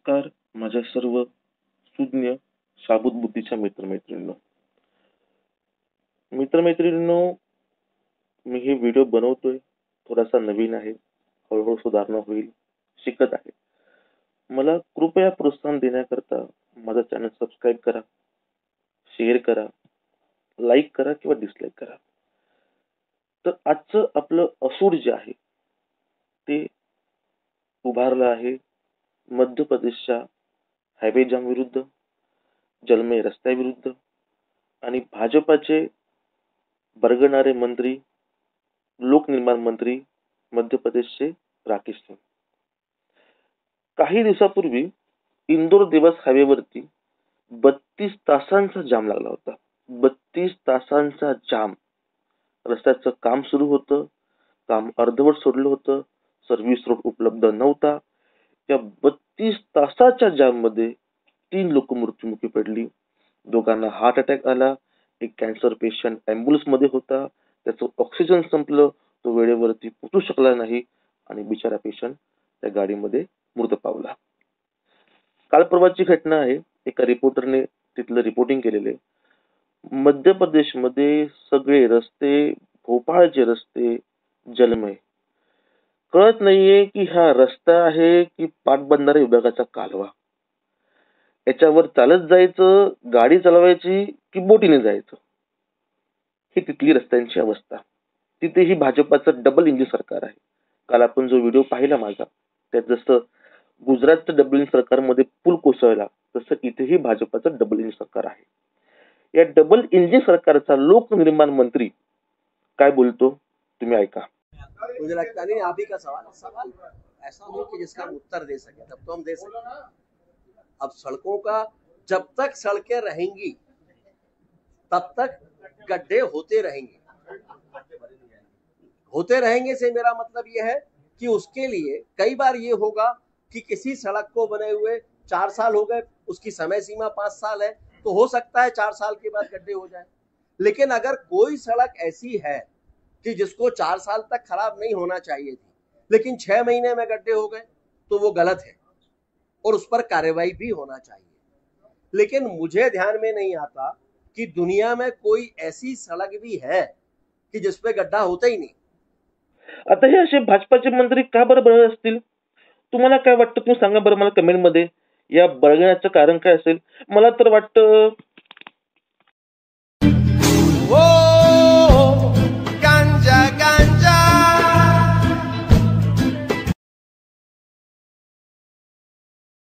नमस्कार माझ्या सर्व सुज्ञ शाबूत बुद्धीच्या मित्रमैत्रिणींनो, मी हे व्हिडिओ बनवतोय, थोडासा नवीन आहे, हळूहळू सुधारणा होईल, शिकत आहे. मला कृपया प्रोत्साहन देण्याकरता माझा चॅनल सबस्क्राईब करा, शेअर करा, लाईक करा किंवा डिसलाईक करा. तर आजचं आपलं असूड जे आहे ते उभारलं आहे मध्य प्रदेशच्या हायवे जाम विरुद्ध, जलमय रस्त्याविरुद्ध आणि भाजपाचे बरगणारे मंत्री, लोकनिर्माण मंत्री मध्य प्रदेशचे राकेश सिंग. काही दिवसापूर्वी इंदोर देवास हायवेवरती 32 तासांचा जाम लागला होता. 32 तासांचा जाम. रस्त्याचं काम सुरू होतं, काम अर्धवट सोडलं होतं, सर्व्हिस रोड उपलब्ध नव्हता. या 32 तासाच्या जाम मध्ये 3 लोक मृत्युमुखी पडली. दोघांना हार्ट अटॅक आला. एक कॅन्सर पेशंट ॲम्ब्युलन्स मध्ये होता, त्याचं ऑक्सिजन संपलं, तो वेळेवरती पोहोचू शकला नाही आणि बिचारा पेशंट त्या गाडीमध्ये मृत पावला. काल परवाची घटना आहे. एका रिपोर्टरने तिथलं रिपोर्टिंग केलेले. मध्य प्रदेशमध्ये सगळे रस्ते, भोपाळचे रस्ते जलमय. कळत नाहीये की हा रस्ता आहे की पाटबंधारे विभागाचा कालवा. याच्यावर चालत जायचं, गाडी चालवायची की बोटीने जायचं, ही तिथली रस्त्यांची अवस्था. तिथेही भाजपाचं डबल इंजिन सरकार आहे. काल आपण जो व्हिडिओ पाहिला माझा, त्यात जसं गुजरातचं डबल इंजिन सरकारमध्ये पूल कोसळला, तसं इथेही भाजपाचं डबल इंजिन सरकार आहे. या डबल इंजिन सरकारचा लोकनिर्माण मंत्री काय बोलतो तुम्ही ऐका. मुझे लगता नहीं आप ही का सवाल ऐसा हो कि जिसका हम उत्तर दे सके, तब तो हम दे सके. अब सड़कों का जब तक सड़कें रहेंगी तब तक गड्ढे होते रहेंगे से मेरा मतलब यह है कि उसके लिए कई बार ये होगा कि किसी सड़क को बने हुए 4 साल हो गए, उसकी समय सीमा 5 साल है, तो हो सकता है 4 साल के बाद गड्ढे हो जाए. लेकिन अगर कोई सड़क ऐसी है कि जिसको 4 साल तक खराब नहीं होना चाहिए थी, लेकिन 6 महीने में गड्ढे हो गए, तो वो गलत है और उस पर कार्रवाई भी होना चाहिए. लेकिन मुझे ध्यान में नहीं आता कि दुनिया में कोई ऐसी सड़क भी है कि जिसपे गड्ढा होता ही नहीं. आता हे असे भाजपाचे मंत्री का बरं बळत असतील? तुम्हाला काय वाटतं? तुम्ही सांगा बरं मला कमेंट मध्ये. या बळगण्याचं कारण काय असेल? मला तर वाटतं